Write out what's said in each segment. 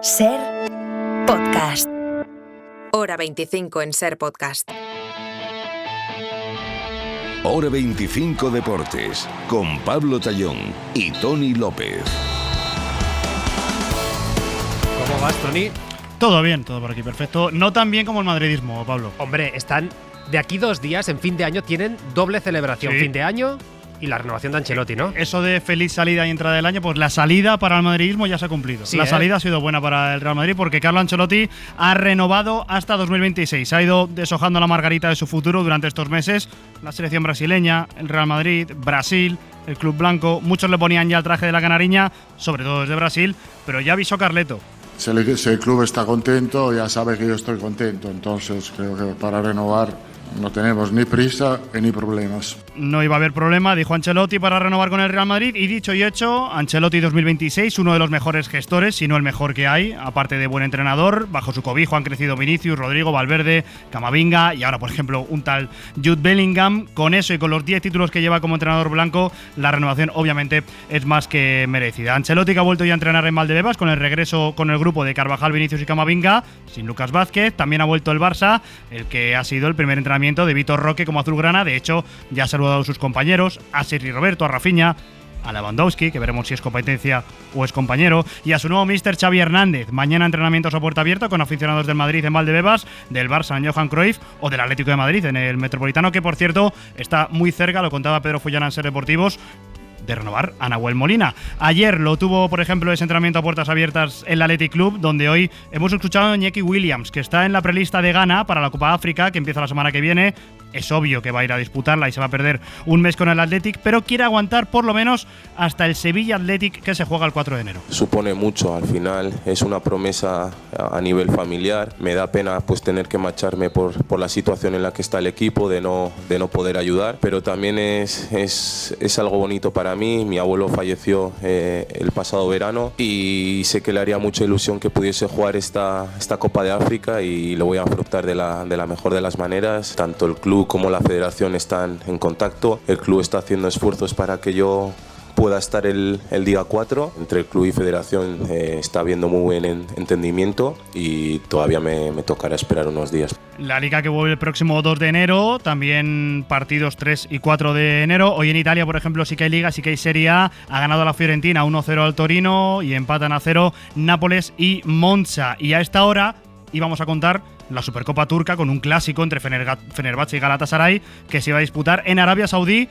Ser Podcast. Hora 25 en Ser Podcast. Hora 25 Deportes, con Pablo Tallón y Tony López. ¿Cómo vas, Tony? Todo bien, todo por aquí, perfecto. No tan bien como el madridismo, Pablo. Hombre, están de aquí 2 días, en fin de año, tienen doble celebración. Sí. Fin de año y la renovación de Ancelotti, ¿no? Eso de feliz salida y entrada del año, pues la salida para el madridismo ya se ha cumplido. Sí, la salida ha sido buena para el Real Madrid porque Carlo Ancelotti ha renovado hasta 2026. Ha ido deshojando la margarita de su futuro durante estos meses. La selección brasileña, el Real Madrid, Brasil, el Club Blanco. Muchos le ponían ya el traje de la canariña, sobre todo desde Brasil, pero ya avisó Carleto. Si el club está contento, ya sabe que yo estoy contento. Entonces creo que para renovar no tenemos ni prisa ni problemas. No iba a haber problema, dijo Ancelotti, para renovar con el Real Madrid. Y dicho y hecho, Ancelotti 2026, uno de los mejores gestores, si no el mejor que hay, aparte de buen entrenador. Bajo su cobijo han crecido Vinicius, Rodrigo, Valverde, Camavinga y ahora, por ejemplo, un tal Jude Bellingham. Con eso y con los 10 títulos que lleva como entrenador blanco, la renovación obviamente es más que merecida. Ancelotti, que ha vuelto ya a entrenar en Valdebebas con el regreso con el grupo de Carvajal, Vinicius y Camavinga, sin Lucas Vázquez. También ha vuelto el Barça, el que ha sido el primer entrenamiento de Vitor Roque como azulgrana. De hecho, ya ha saludado a sus compañeros, a Sergi Roberto, a Rafinha, a Lewandowski, que veremos si es competencia o es compañero, y a su nuevo míster Xavi Hernández. Mañana entrenamientos a puerta abierta con aficionados del Madrid en Valdebebas, del Barça en Johan Cruyff o del Atlético de Madrid en el Metropolitano, que por cierto está muy cerca, lo contaba Pedro Fullana en Ser Deportivos, de renovar a Nahuel Molina. Ayer lo tuvo, por ejemplo, ese entrenamiento a puertas abiertas en el Athletic Club, donde hoy hemos escuchado a Iñaki Williams, que está en la prelista de Ghana para la Copa África, que empieza la semana que viene. Es obvio que va a ir a disputarla y se va a perder un mes con el Athletic, pero quiere aguantar por lo menos hasta el Sevilla Athletic, que se juega el 4 de enero. Supone mucho, al final es una promesa a nivel familiar. Me da pena pues tener que marcharme por la situación en la que está el equipo, de no poder ayudar, pero también es algo bonito para mí. Mi abuelo falleció el pasado verano y sé que le haría mucha ilusión que pudiese jugar esta Copa de África, y lo voy a afrontar de la mejor de las maneras. Tanto el club como la federación están en contacto. El club está haciendo esfuerzos para que yo pueda estar el día 4. Entre el club y federación está habiendo muy buen entendimiento y todavía me tocará esperar unos días. La Liga, que vuelve el próximo 2 de enero, también partidos 3 y 4 de enero. Hoy en Italia, por ejemplo, sí que hay Liga, sí que hay Serie A. Ha ganado la Fiorentina 1-0 al Torino y empatan a 0 Nápoles y Monza. Y a esta hora íbamos a contar la Supercopa turca con un clásico entre Fenerbahce y Galatasaray, que se iba a disputar en Arabia Saudí,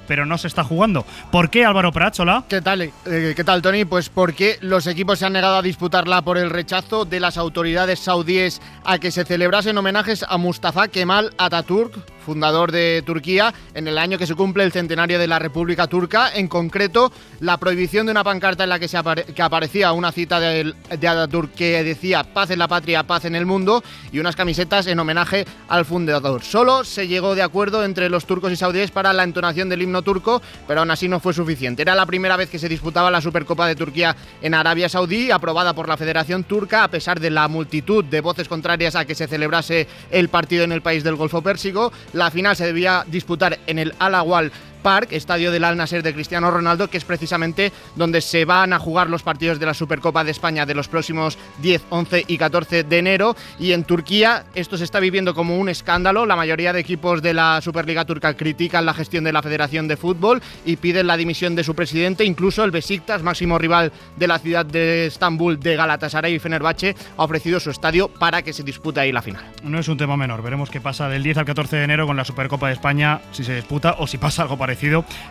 pero no se está jugando. ¿Por qué, Álvaro Prats? Hola. ¿Qué tal, Tony? Pues porque los equipos se han negado a disputarla por el rechazo de las autoridades saudíes a que se celebrasen homenajes a Mustafa Kemal Atatürk, fundador de Turquía, en el año que se cumple el centenario de la República Turca. En concreto, la prohibición de una pancarta en la que aparecía una cita de Atatürk que decía "paz en la patria, paz en el mundo", y unas camisetas en homenaje al fundador. Solo se llegó de acuerdo entre los turcos y saudíes para la entonación del himno turco, pero aún así no fue suficiente. Era la primera vez que se disputaba la Supercopa de Turquía en Arabia Saudí, aprobada por la Federación Turca, a pesar de la multitud de voces contrarias a que se celebrase el partido en el país del Golfo Pérsico. La final se debía disputar en el Al Awal Park, estadio del Al Nassr de Cristiano Ronaldo, que es precisamente donde se van a jugar los partidos de la Supercopa de España de los próximos 10, 11 y 14 de enero. Y en Turquía esto se está viviendo como un escándalo. La mayoría de equipos de la Superliga turca critican la gestión de la Federación de Fútbol y piden la dimisión de su presidente. Incluso el Beşiktaş, máximo rival de la ciudad de Estambul de Galatasaray y Fenerbahce, ha ofrecido su estadio para que se dispute ahí la final. No es un tema menor. Veremos qué pasa del 10 al 14 de enero con la Supercopa de España, si se disputa o si pasa algo parecido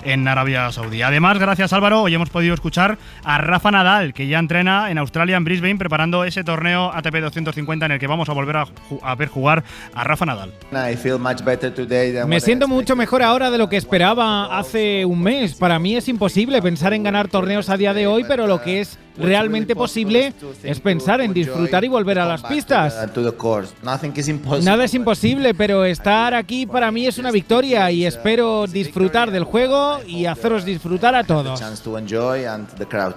en Arabia Saudí. Además, gracias Álvaro, hoy hemos podido escuchar a Rafa Nadal, que ya entrena en Australia, en Brisbane, preparando ese torneo ATP 250 en el que vamos a volver a ver jugar a Rafa Nadal. Me siento mucho mejor ahora de lo que esperaba hace un mes. Para mí es imposible pensar en ganar torneos a día de hoy, pero lo que es realmente posible es pensar en disfrutar y volver a las pistas. Nada es imposible, pero estar aquí para mí es una victoria y espero disfrutar del juego y haceros disfrutar a todos.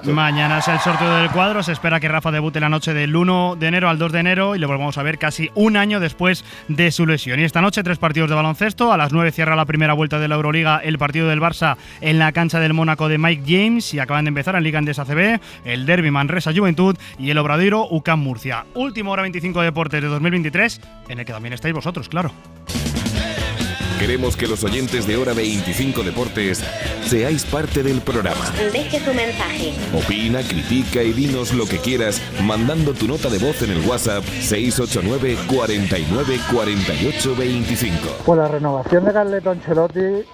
Mañana es el sorteo del cuadro. Se espera que Rafa debute la noche del 1 de enero al 2 de enero y lo volvamos a ver casi un año después de su lesión. Y esta noche 3 partidos de baloncesto. A las 9 cierra la primera vuelta de la Euroliga, el partido del Barça en la cancha del Mónaco de Mike James, y acaban de empezar en Liga Endesa ACB el derbi Manresa-Juventud y el Obradoiro UCAM Murcia. Último Hora 25 de Deportes de 2023, en el que también estáis vosotros, claro. Queremos que los oyentes de Hora 25 Deportes seáis parte del programa. Deje su mensaje. Opina, critica y dinos lo que quieras mandando tu nota de voz en el WhatsApp 689 49 48 25. Pues la renovación de Carleto Ancelotti,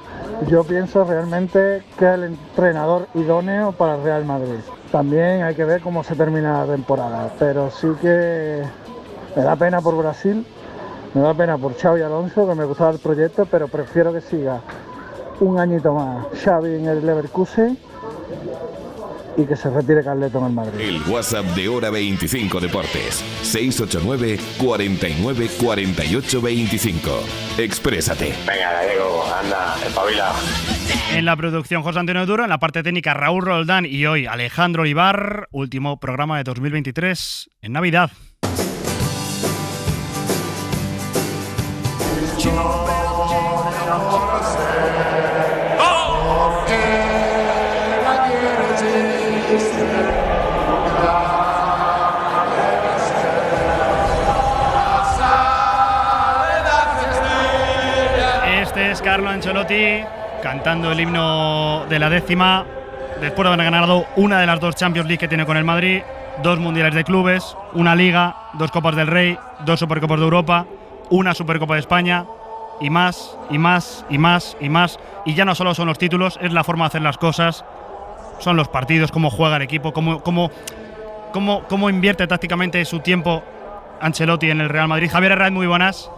yo pienso realmente que es el entrenador idóneo para el Real Madrid. También hay que ver cómo se termina la temporada, pero sí que me da pena por Brasil. Me da pena por Xavi Alonso, que me gustaba el proyecto, pero prefiero que siga un añito más Xavi en el Leverkusen y que se retire Carleto en el Madrid. El WhatsApp de Hora 25 Deportes, 689 49 48 25. Exprésate. Venga, Gallego, anda, espabila. En la producción José Antonio Duro, en la parte técnica Raúl Roldán y hoy Alejandro Olivar. Último programa de 2023 en Navidad. Este es Carlo Ancelotti cantando el himno de la 10ª, después de haber ganado una de las 2 Champions League que tiene con el Madrid, 2 mundiales de clubes, una Liga, 2 Copas del Rey, 2 Supercopas de Europa, una Supercopa de España y más, y más, y más, y más. Y ya no solo son los títulos, es la forma de hacer las cosas, son los partidos, cómo juega el equipo, cómo invierte tácticamente su tiempo Ancelotti en el Real Madrid. Javier Herrera, muy buenas.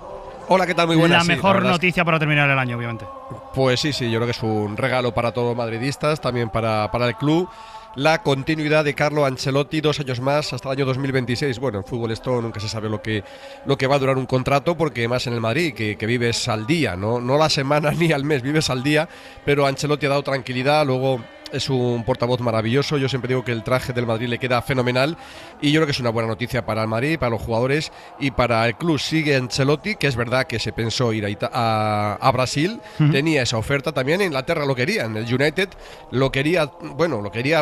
Hola, ¿qué tal? Muy buenas. La mejor noticia para terminar el año, obviamente. Pues sí, yo creo que es un regalo para todos los madridistas, también para el club. La continuidad de Carlo Ancelotti 2 años más hasta el año 2026. Bueno, en fútbol esto nunca se sabe lo que va a durar un contrato, porque más en el Madrid, que vives al día, no la semana ni al mes, vives al día, pero Ancelotti ha dado tranquilidad. Luego es un portavoz maravilloso. Yo siempre digo que el traje del Madrid le queda fenomenal y yo creo que es una buena noticia para el Madrid, para los jugadores y para el club. Sigue Ancelotti, que es verdad que se pensó ir a Brasil, tenía esa oferta también. En Inglaterra lo querían, el United lo quería,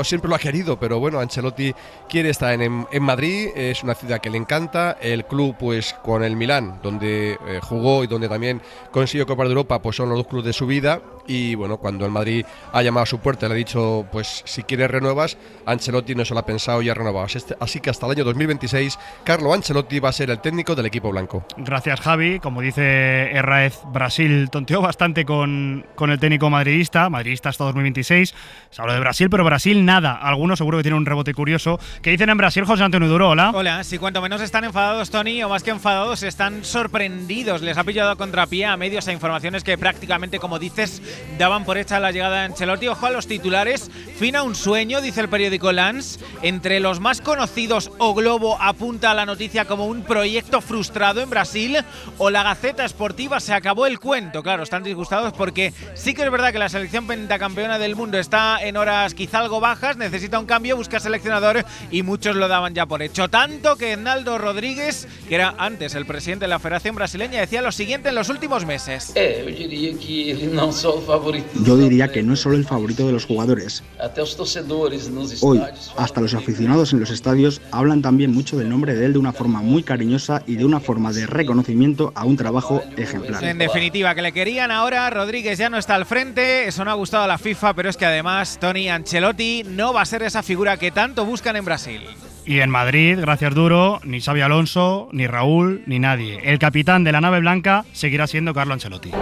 siempre lo ha querido, pero bueno, Ancelotti quiere estar en Madrid, es una ciudad que le encanta. El club, pues con el Milán, donde jugó y donde también consiguió Copa de Europa, pues son los 2 clubes de su vida. Y bueno, cuando el Madrid ha llamado a su puerta, le ha dicho, pues si quieres renuevas, Ancelotti no se lo ha pensado y ha renovado. Así que hasta el año 2026, Carlo Ancelotti va a ser el técnico del equipo blanco. Gracias, Javi. Como dice Herráez, Brasil tonteó bastante con el técnico madridista hasta 2026. Se habló de Brasil, pero Brasil nada. Algunos seguro que tienen un rebote curioso. ¿Qué dicen en Brasil, José Antonio Duro? Hola. Hola, si cuanto menos están enfadados, Tony, o más que enfadados, están sorprendidos. Les ha pillado a contrapié a medios, a informaciones que prácticamente, como dices, daban por hecha la llegada de Ancelotti. Ojo a los titulares. Fin a un sueño, dice el periódico Lance. Entre los más conocidos, O Globo apunta a la noticia como un proyecto frustrado en Brasil, o la Gaceta Esportiva, se acabó el cuento. Claro, están disgustados porque sí que es verdad que la selección pentacampeona del mundo está en horas quizá algo bajas, necesita un cambio, busca seleccionador y muchos lo daban ya por hecho. Tanto que Naldo Rodríguez, que era antes el presidente de la Federación Brasileña, decía lo siguiente en los últimos meses. Yo diría que no es solo el favorito de los jugadores. Hoy, hasta los aficionados en los estadios hablan también mucho del nombre de él de una forma muy cariñosa y de una forma de reconocimiento a un trabajo ejemplar. En definitiva, que le querían ahora, Rodríguez ya no está al frente, eso no ha gustado a la FIFA, pero es que además Tony Ancelotti no va a ser esa figura que tanto buscan en Brasil. Y en Madrid, gracias Duro, ni Xabi Alonso, ni Raúl, ni nadie. El capitán de la nave blanca seguirá siendo Carlo Ancelotti.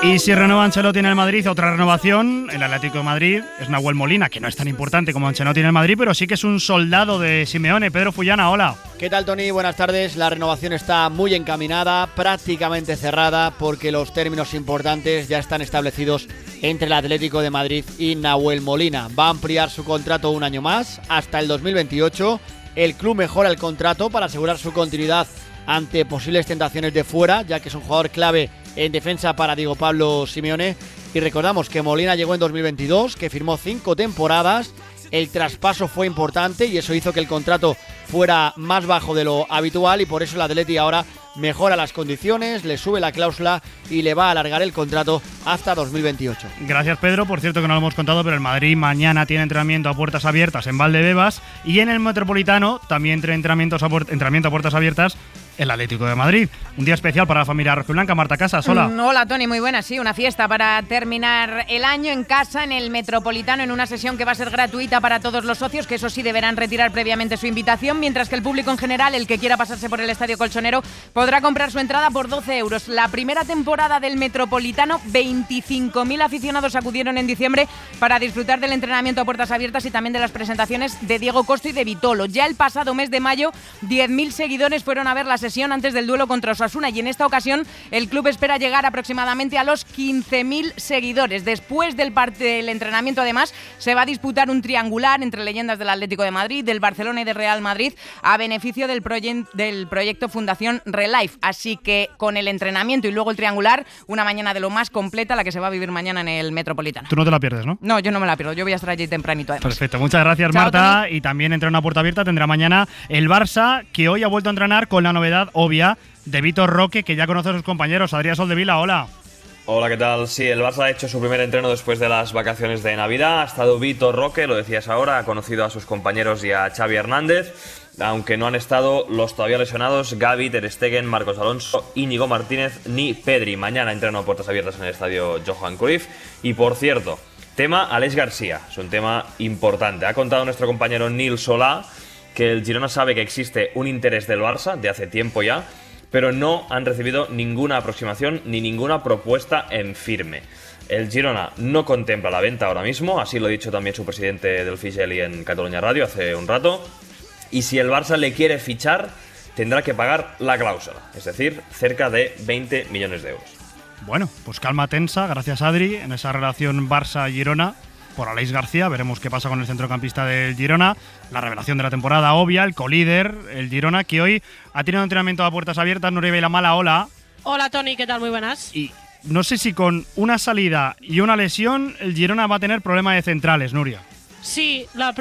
Y si renueva Ancelotti en el Madrid, otra renovación, el Atlético de Madrid, es Nahuel Molina, que no es tan importante como Ancelotti en el Madrid, pero sí que es un soldado de Simeone. Pedro Fullana, hola. ¿Qué tal, Tony? Buenas tardes. La renovación está muy encaminada, prácticamente cerrada, porque los términos importantes ya están establecidos entre el Atlético de Madrid y Nahuel Molina. Va a ampliar su contrato un año más, hasta el 2028. El club mejora el contrato para asegurar su continuidad ante posibles tentaciones de fuera, ya que es un jugador clave en defensa para Diego Pablo Simeone. Y recordamos que Molina llegó en 2022, que firmó 5 temporadas. El traspaso fue importante y eso hizo que el contrato fuera más bajo de lo habitual y por eso el Atleti ahora mejora las condiciones, le sube la cláusula y le va a alargar el contrato hasta 2028. Gracias, Pedro. Por cierto que no lo hemos contado, pero el Madrid mañana tiene entrenamiento a puertas abiertas en Valdebebas y en el Metropolitano también tiene entrenamiento a puertas abiertas el Atlético de Madrid. Un día especial para la familia rojiblanca. Marta Casas, hola. Hola, Tony, muy buena. Sí, una fiesta para terminar el año en casa, en el Metropolitano, en una sesión que va a ser gratuita para todos los socios, que eso sí deberán retirar previamente su invitación, mientras que el público en general, el que quiera pasarse por el Estadio Colchonero, podrá comprar su entrada por 12 euros. La primera temporada del Metropolitano, 25.000 aficionados acudieron en diciembre para disfrutar del entrenamiento a puertas abiertas y también de las presentaciones de Diego Costa y de Vitolo. Ya el pasado mes de mayo, 10.000 seguidores fueron a ver la sesión antes del duelo contra Osasuna y en esta ocasión el club espera llegar aproximadamente a los 15.000 seguidores. Después del entrenamiento, además, se va a disputar un triangular entre leyendas del Atlético de Madrid, del Barcelona y del Real Madrid a beneficio del proyecto Fundación Relife. Así que con el entrenamiento y luego el triangular, una mañana de lo más completa la que se va a vivir mañana en el Metropolitano. Tú no te la pierdes, ¿no? No, yo no me la pierdo. Yo voy a estar allí tempranito, además. Perfecto, muchas gracias. Chao, Marta. Tony. Y también entre una puerta abierta tendrá mañana el Barça, que hoy ha vuelto a entrenar con la novedad obvia de Vitor Roque, que ya conoce a sus compañeros. Adrián Soldevila, hola. Hola, ¿qué tal? Sí, el Barça ha hecho su primer entreno después de las vacaciones de Navidad. Ha estado Vitor Roque, lo decías ahora, ha conocido a sus compañeros y a Xavi Hernández, aunque no han estado los todavía lesionados Gavi, Ter Stegen, Marcos Alonso, Íñigo Martínez ni Pedri. Mañana entreno a puertas abiertas en el estadio Johan Cruyff. Y por cierto, tema Aleix García, es un tema importante. Ha contado nuestro compañero Nil Solà que el Girona sabe que existe un interés del Barça de hace tiempo ya, pero no han recibido ninguna aproximación ni ninguna propuesta en firme. El Girona no contempla la venta ahora mismo, así lo ha dicho también su presidente del Figeli en Cataluña Radio hace un rato, y si el Barça le quiere fichar, tendrá que pagar la cláusula, es decir, cerca de 20 millones de euros. Bueno, pues calma tensa, gracias Adri, en esa relación Barça-Girona por Aleix García. Veremos qué pasa con el centrocampista del Girona. La revelación de la temporada obvia, el colíder, el Girona, que hoy ha tenido entrenamiento a puertas abiertas. Nuria Vilamala, hola. Hola Tony, ¿qué tal? Muy buenas. Y no sé si con una salida y una lesión el Girona va a tener problema de centrales, Nuria. Sí, la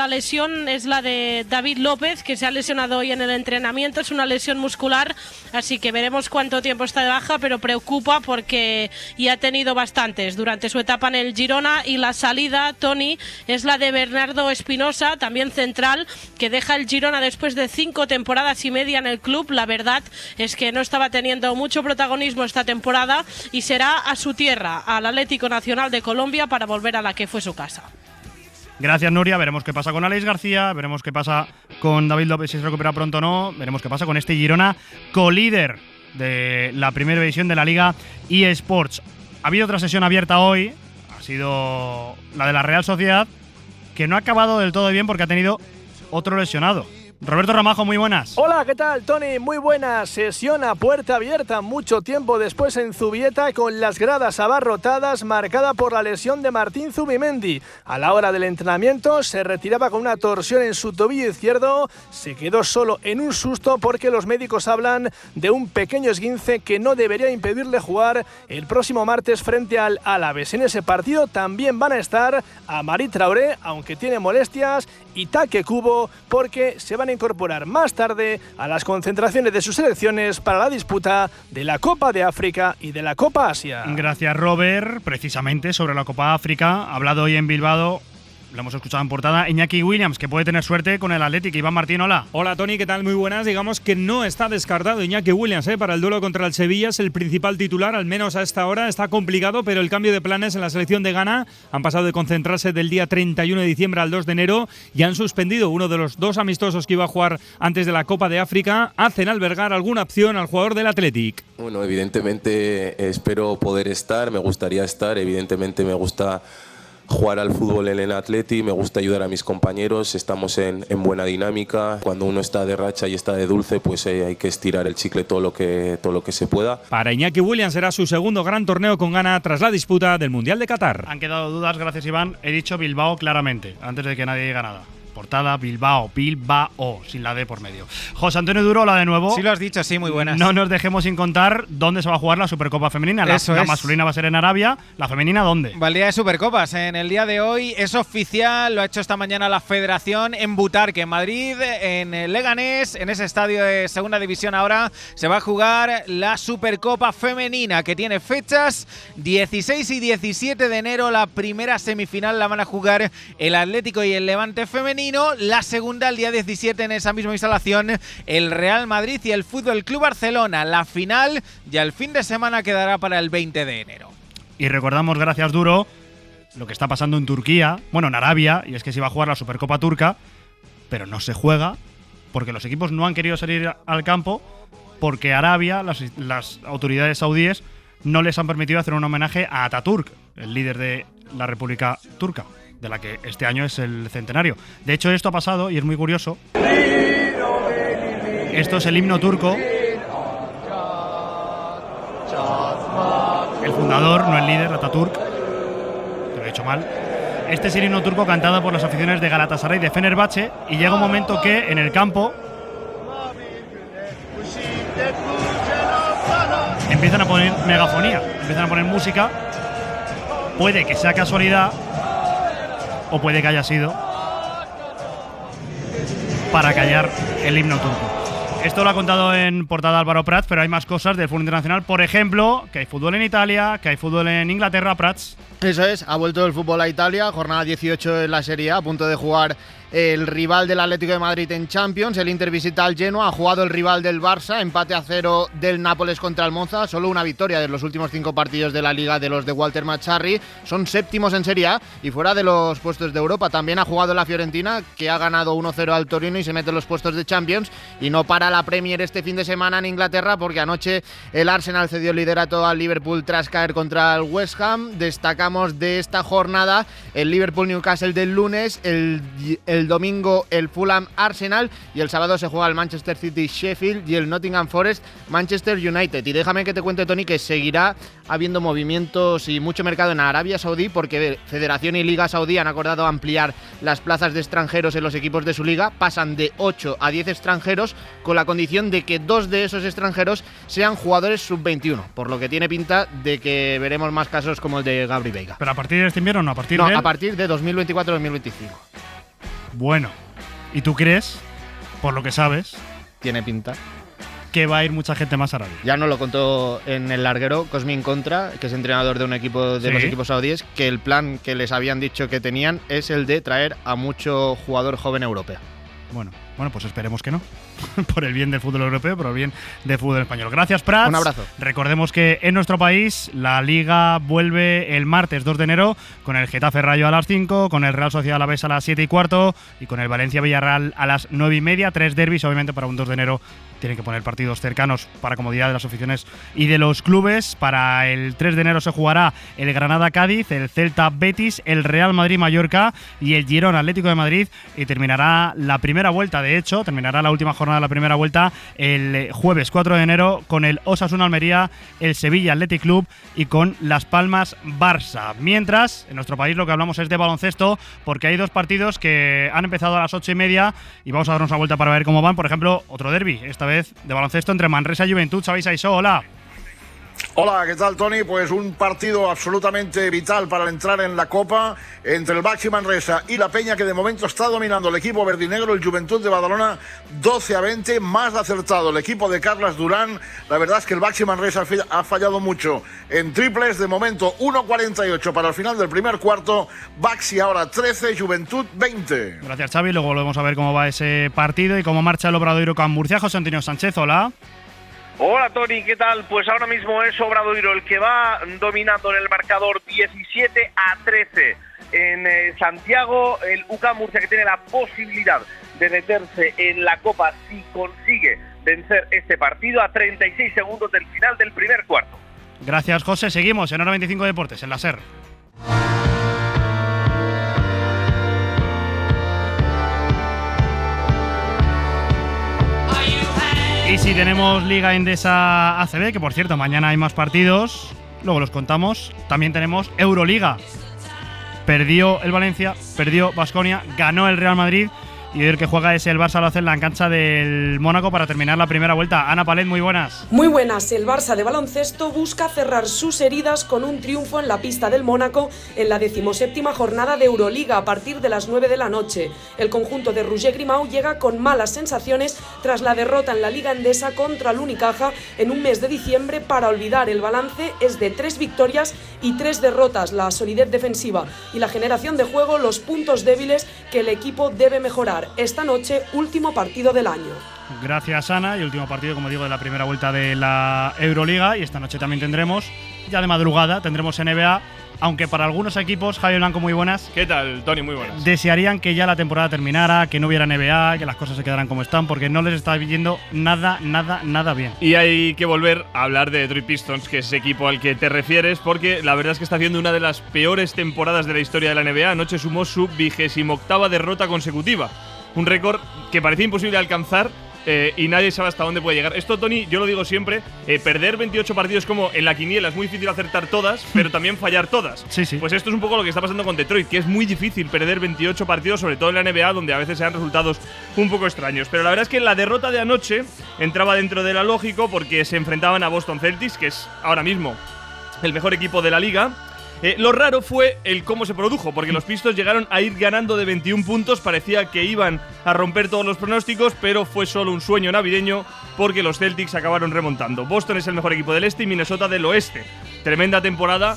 lesión es la de David López, que se ha lesionado hoy en el entrenamiento. Es una lesión muscular, así que veremos cuánto tiempo está de baja, pero preocupa porque ya ha tenido bastantes durante su etapa en el Girona. Y la salida, Tony, es la de Bernardo Espinosa, también central, que deja el Girona después de 5 temporadas y media en el club. La verdad es que no estaba teniendo mucho protagonismo esta temporada y será a su tierra, al Atlético Nacional de Colombia, para volver a la que fue su casa. Gracias, Nuria. Veremos qué pasa con Aleix García, veremos qué pasa con David López, si se recupera pronto o no, veremos qué pasa con este Girona colíder de la primera división de la Liga eSports. Ha habido otra sesión abierta hoy, ha sido la de la Real Sociedad, que no ha acabado del todo bien porque ha tenido otro lesionado. Roberto Ramajo, muy buenas. Hola, ¿qué tal, Tony? Muy buenas. Sesión a puerta abierta mucho tiempo después en Zubieta, con las gradas abarrotadas, marcada por la lesión de Martín Zubimendi. A la hora del entrenamiento se retiraba con una torsión en su tobillo izquierdo, se quedó solo en un susto porque los médicos hablan de un pequeño esguince que no debería impedirle jugar el próximo martes frente al Alavés. En ese partido también van a estar Amari Traoré, aunque tiene molestias, y Take Kubo, porque se van a incorporar más tarde a las concentraciones de sus selecciones para la disputa de la Copa de África y de la Copa Asia. Gracias, Robert. Precisamente sobre la Copa África, ha hablado hoy en Bilbao, lo hemos escuchado en portada, Iñaki Williams, que puede tener suerte con el Athletic. Iván Martín, hola. Hola, Tony, ¿qué tal? Muy buenas. Digamos que no está descartado Iñaki Williams para el duelo contra el Sevilla. Es el principal titular, al menos a esta hora. Está complicado, pero el cambio de planes en la selección de Ghana han pasado de concentrarse del día 31 de diciembre al 2 de enero y han suspendido uno de los 2 amistosos que iba a jugar antes de la Copa de África. Hacen albergar alguna opción al jugador del Athletic. Bueno, evidentemente espero poder estar, me gustaría estar, evidentemente me gusta jugar al fútbol en el Atleti, me gusta ayudar a mis compañeros, estamos en buena dinámica. Cuando uno está de racha y está de dulce, pues hay que estirar el chicle todo lo que se pueda. Para Iñaki Williams será su segundo gran torneo con Ghana tras la disputa del Mundial de Qatar. Han quedado dudas, gracias Iván. He dicho Bilbao claramente, antes de que nadie diga nada. Portada Bilbao, sin la D por medio. José Antonio Duro, hola de nuevo. Sí lo has dicho, sí, muy buenas. No nos dejemos sin contar dónde se va a jugar la Supercopa Femenina. La masculina va a ser en Arabia, la femenina ¿dónde? Va el día de Supercopas. En el día de hoy es oficial, lo ha hecho esta mañana la Federación en Butarque, en Madrid, en Leganés, en ese estadio de segunda división ahora se va a jugar la Supercopa Femenina, que tiene fechas 16 y 17 de enero. La primera semifinal la van a jugar el Atlético y el Levante femenino, la segunda el día 17 en esa misma instalación el Real Madrid y el Fútbol Club Barcelona. La final ya el fin de semana quedará para el 20 de enero. Y recordamos, gracias Duro, lo que está pasando en Turquía, bueno, en Arabia, y es que se iba a jugar la Supercopa turca, pero no se juega porque los equipos no han querido salir al campo, porque Arabia, las autoridades saudíes, no les han permitido hacer un homenaje a Atatürk, el líder de la República Turca, de la que este año es el centenario. De hecho, esto ha pasado y es muy curioso. Esto es el himno turco. El fundador, no el líder, Atatürk. Te lo he dicho mal. Este es el himno turco cantado por las aficiones de Galatasaray y de Fenerbahce, y llega un momento que en el campo empiezan a poner megafonía, empiezan a poner música. Puede que sea casualidad o puede que haya sido para callar el himno turco. Esto lo ha contado en portada Álvaro Prats, pero hay más cosas del fútbol internacional. Por ejemplo, que hay fútbol en Italia, que hay fútbol en Inglaterra, Prats. Eso es, ha vuelto el fútbol a Italia, jornada 18 en la Serie A, a punto de jugar el rival del Atlético de Madrid en Champions. El Inter visita al Genoa, ha jugado el rival del Barça, empate a 0 del Nápoles contra el Monza, solo una victoria de los últimos 5 partidos de la Liga de los de Walter Mazzarri, son séptimos en Serie A y fuera de los puestos de Europa. También ha jugado la Fiorentina, que ha ganado 1-0 al Torino y se mete en los puestos de Champions, y no para la Premier este fin de semana en Inglaterra, porque anoche el Arsenal cedió el liderato al Liverpool tras caer contra el West Ham. Destacamos de esta jornada el Liverpool-Newcastle del lunes, el domingo el Fulham-Arsenal, y el sábado se juega el Manchester City-Sheffield y el Nottingham Forest-Manchester United. Y déjame que te cuente, Tony, que seguirá habiendo movimientos y mucho mercado en Arabia Saudí, porque Federación y Liga Saudí han acordado ampliar las plazas de extranjeros en los equipos de su liga. Pasan de 8 a 10 extranjeros, con la condición de que 2 de esos extranjeros sean jugadores sub-21, por lo que tiene pinta de que veremos más casos como el de Gabri Veiga. ¿Pero a partir de este invierno o no? A partir de 2024-2025. Bueno, ¿y tú crees, por lo que sabes, tiene pinta que va a ir mucha gente más a Arabia? Ya nos lo contó en el larguero Cosmin Contra, que es entrenador de un equipo de los equipos saudíes, que el plan que les habían dicho que tenían es el de traer a mucho jugador joven europeo. Bueno, pues esperemos que no. Por el bien del fútbol europeo, por el bien del fútbol español. Gracias, Prats. Un abrazo. Recordemos que en nuestro país la Liga vuelve el martes 2 de enero con el Getafe Rayo a las 5, con el Real Sociedad Alavés a las 7:15 y con el Valencia Villarreal a las 9:30. 3 derbis, obviamente, para un 2 de enero tienen que poner partidos cercanos para comodidad de las aficiones y de los clubes. Para el 3 de enero se jugará el Granada-Cádiz, el Celta-Betis, el Real Madrid-Mallorca y el Girona-Atlético de Madrid, y terminará la primera vuelta, de hecho, terminará la última jornada de la primera vuelta el jueves 4 de enero con el Osasuna-Almería, el Sevilla-Athletic Club y con Las Palmas-Barça. Mientras, en nuestro país lo que hablamos es de baloncesto, porque hay 2 partidos que han empezado a las 8:30 y vamos a darnos una vuelta para ver cómo van. Por ejemplo, otro derbi, esta vez de baloncesto entre Manresa y Juventud. Xavi Saisó, hola. Hola, ¿qué tal, Tony? Pues un partido absolutamente vital para entrar en la Copa entre el Baxi Manresa y la Peña, que de momento está dominando el equipo verdinegro, el Juventud de Badalona, 12-20, más acertado el equipo de Carles Durán. La verdad es que el Baxi Manresa ha fallado mucho en triples. De momento 1:48 para el final del primer cuarto. Baxi ahora 13, Juventud 20. Gracias, Xavi. Luego volvemos a ver cómo va ese partido y cómo marcha el Obradoiro con Murcia. José Antonio Sánchez, hola. Hola, Tony, ¿qué tal? Pues ahora mismo es Obradoiro el que va dominando en el marcador 17-13 en Santiago. El UCAM Murcia, que tiene la posibilidad de meterse en la Copa si consigue vencer este partido a 36 segundos del final del primer cuarto. Gracias, José. Seguimos en Hora 25 Deportes, en la SER. Y si tenemos Liga Endesa ACB, que por cierto mañana hay más partidos, luego los contamos. También tenemos Euroliga. Perdió el Valencia, perdió Baskonia, ganó el Real Madrid y hoy el que juega es el Barça, lo hace en la cancha del Mónaco para terminar la primera vuelta. Ana Palet, muy buenas. Muy buenas. El Barça de baloncesto busca cerrar sus heridas con un triunfo en la pista del Mónaco en la 17ª jornada de Euroliga a partir de las 9 de la noche. El conjunto de Roger Grimau llega con malas sensaciones tras la derrota en la Liga Endesa contra el Unicaja en un mes de diciembre. Para olvidar, el balance es de 3 victorias y 3 derrotas, la solidez defensiva y la generación de juego los puntos débiles que el equipo debe mejorar. Esta noche, último partido del año. Gracias, Ana, y último partido, como digo, de la primera vuelta de la Euroliga, y esta noche también tendremos, ya de madrugada, tendremos NBA, aunque para algunos equipos, Javier Blanco, muy buenas. ¿Qué tal, Tony? Muy buenas. Desearían que ya la temporada terminara, que no hubiera NBA, que las cosas se quedaran como están, porque no les está yendo nada bien. Y hay que volver a hablar de Detroit Pistons, que es ese equipo al que te refieres, porque la verdad es que está haciendo una de las peores temporadas de la historia de la NBA. Anoche sumó su 28ª derrota consecutiva, un récord que parecía imposible de alcanzar. Y nadie sabe hasta dónde puede llegar. Esto, Tony, yo lo digo siempre, perder 28 partidos como en la quiniela es muy difícil acertar todas, pero también fallar todas. Sí. Pues esto es un poco lo que está pasando con Detroit, que es muy difícil perder 28 partidos, sobre todo en la NBA, donde a veces se dan resultados un poco extraños. Pero la verdad es que la derrota de anoche entraba dentro de lo lógico, porque se enfrentaban a Boston Celtics, que es ahora mismo el mejor equipo de la liga. Lo raro fue el cómo se produjo, porque los Pistons llegaron a ir ganando de 21 puntos, parecía que iban a romper todos los pronósticos, pero fue solo un sueño navideño, porque los Celtics acabaron remontando. Boston es el mejor equipo del este y Minnesota del oeste. Tremenda temporada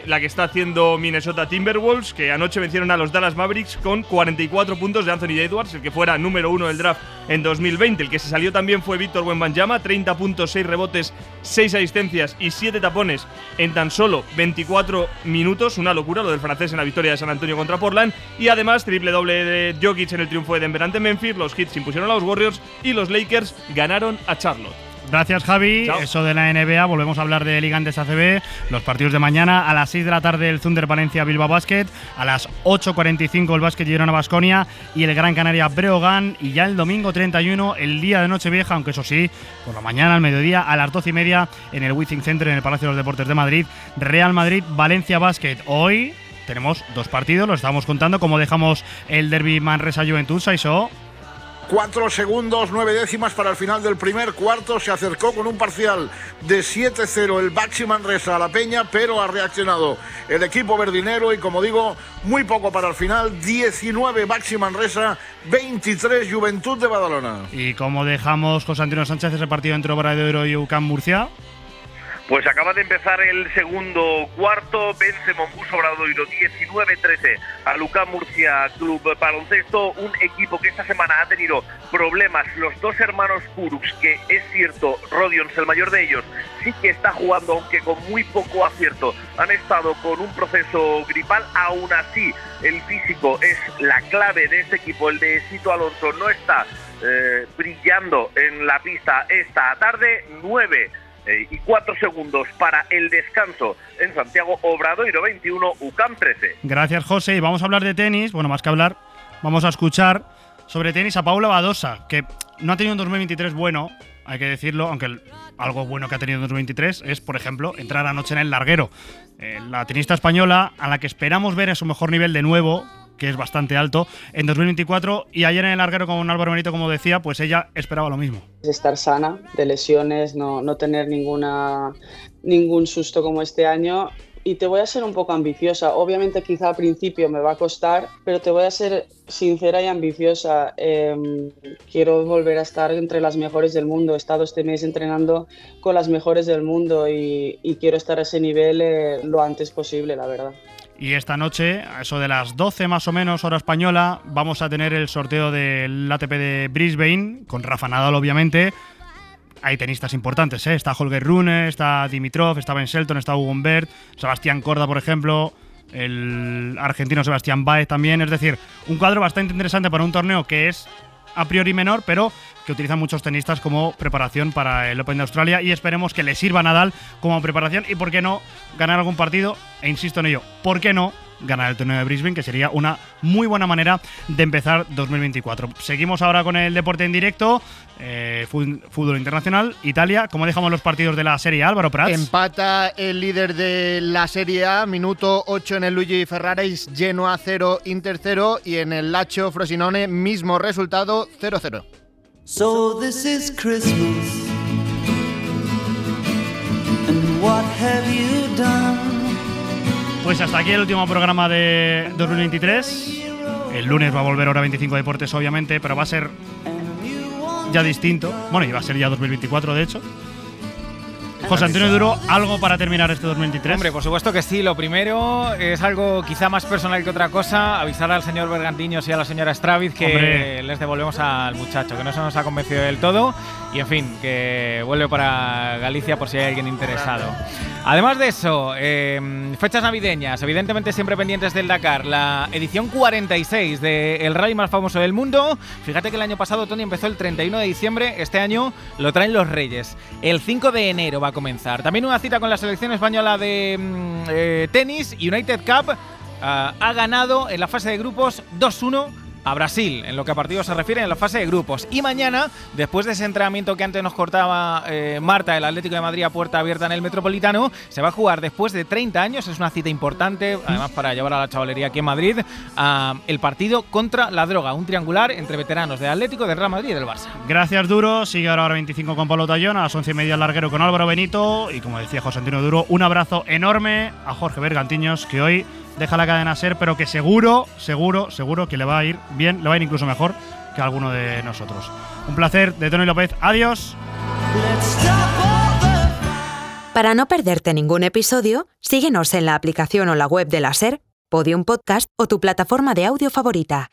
la que está haciendo Minnesota Timberwolves, que anoche vencieron a los Dallas Mavericks con 44 puntos de Anthony Edwards, el que fuera número 1 del draft en 2020. El que se salió también fue Víctor Wembanyama, 30 puntos, 6 rebotes, 6 asistencias y 7 tapones en tan solo 24 minutos. Una locura lo del francés en la victoria de San Antonio contra Portland. Y además, triple doble de Jokic en el triunfo de Denver ante Memphis. Los Heat se impusieron a los Warriors y los Lakers ganaron a Charlotte. Gracias, Javi. Chao. Eso de la NBA. Volvemos a hablar de Liga Endesa ACB. Los partidos de mañana a las 6 de la tarde el Thunder Valencia Bilbao Basket, a las 8:45 el Basket Girona Baskonia y el Gran Canaria Breogán, y ya el domingo 31 el día de Nochevieja, aunque eso sí, por la mañana al mediodía a las 12:30 en el Wizzing Center en el Palacio de los Deportes de Madrid, Real Madrid Valencia Basket. Hoy tenemos 2 partidos, lo estamos contando, como dejamos el derbi Manresa Juventud, Saisó. 4 segundos, 9 décimas para el final del primer cuarto. Se acercó con un parcial de 7-0 el Baxi Manresa a la Peña, pero ha reaccionado el equipo verdinero y, como digo, muy poco para el final. 19 Baxi Manresa, 23 Juventud de Badalona. Y como dejamos José Antonio Sánchez ese partido entre Obradoiro y UCAM Murcia. Pues acaba de empezar el segundo cuarto, vence Monbus Obradoiro 19-13 al UCAM Murcia Club Baloncesto, un equipo que esta semana ha tenido problemas. Los 2 hermanos Kuruks, que es cierto, Rodions, el mayor de ellos, sí que está jugando, aunque con muy poco acierto. Han estado con un proceso gripal, aún así el físico es la clave de este equipo. El de Sito Alonso no está brillando en la pista esta tarde. 9 y 4 segundos para el descanso en Santiago. Obradoiro 21, UCAM 13. Gracias, José. Y vamos a hablar de tenis. Bueno, más que hablar, vamos a escuchar sobre tenis a Paula Badosa, que no ha tenido un 2023 bueno, hay que decirlo, aunque algo bueno que ha tenido en 2023 es, por ejemplo, entrar anoche en el larguero. La tenista española, a la que esperamos ver a su mejor nivel de nuevo, que es bastante alto, en 2024, y ayer en el larguero con Álvaro Benito, como decía, pues ella esperaba lo mismo. Estar sana de lesiones, no tener ningún susto como este año. Y te voy a ser un poco ambiciosa. Obviamente quizá al principio me va a costar, pero te voy a ser sincera y ambiciosa. Quiero volver a estar entre las mejores del mundo. He estado este mes entrenando con las mejores del mundo y quiero estar a ese nivel lo antes posible, la verdad. Y esta noche, a eso de las 12 más o menos, hora española, vamos a tener el sorteo del ATP de Brisbane, con Rafa Nadal, obviamente. Hay tenistas importantes, ¿eh? Está Holger Rune, está Dimitrov, está Ben Shelton, está Hugo Humbert, Sebastián Corda, por ejemplo, el argentino Sebastián Baez también. Es decir, un cuadro bastante interesante para un torneo que es a priori menor, pero que utilizan muchos tenistas como preparación para el Open de Australia, y esperemos que le sirva a Nadal como preparación y, ¿por qué no?, ganar algún partido. E insisto en ello, ¿por qué no?, ganar el torneo de Brisbane, que sería una muy buena manera de empezar 2024. Seguimos ahora con el deporte en directo, fútbol internacional, Italia. ¿Cómo dejamos los partidos de la Serie A, Álvaro Prats? Empata el líder de la Serie A, minuto 8 en el Luigi Ferraris, Genoa 0, Inter 0, y en el Lazio Frosinone mismo resultado, 0-0. So this is Christmas, and what have you done? Pues hasta aquí el último programa de 2023. El lunes va a volver Hora 25 Deportes, obviamente, pero va a ser ya distinto. Bueno, y va a ser ya 2024, de hecho. José Antonio Duro, ¿algo para terminar este 2023? Hombre, por supuesto que sí. Lo primero es algo quizá más personal que otra cosa. Avisar al señor Bergantiños y a la señora Straviz que les devolvemos al muchacho, que no se nos ha convencido del todo. Y en fin, que vuelve para Galicia por si hay alguien interesado. Además de eso, fechas navideñas, evidentemente siempre pendientes del Dakar. La edición 46 del rally más famoso del mundo. Fíjate que el año pasado, Tony, empezó el 31 de diciembre. Este año lo traen los Reyes. El 5 de enero va a comenzar. También una cita con la selección española de tenis. United Cup ha ganado en la fase de grupos 2-1 a Brasil, en lo que a partidos se refiere, en la fase de grupos. Y mañana, después de ese entrenamiento que antes nos cortaba Marta, el Atlético de Madrid a puerta abierta en el Metropolitano, se va a jugar después de 30 años, es una cita importante, además para llevar a la chavalería aquí en Madrid, el partido contra la droga, un triangular entre veteranos del Atlético, del Real Madrid y del Barça. Gracias, Duro. Sigue ahora Hora 25 con Pablo Tallón, a las 11:30 el larguero con Álvaro Benito, y como decía José Antonio Duro, un abrazo enorme a Jorge Bergantiños, que hoy deja la cadena SER, pero que seguro que le va a ir bien, le va a ir incluso mejor que a alguno de nosotros. Un placer, de Tony López. Adiós. Para no perderte ningún episodio, síguenos en la aplicación o la web de la SER, Podium Podcast o tu plataforma de audio favorita.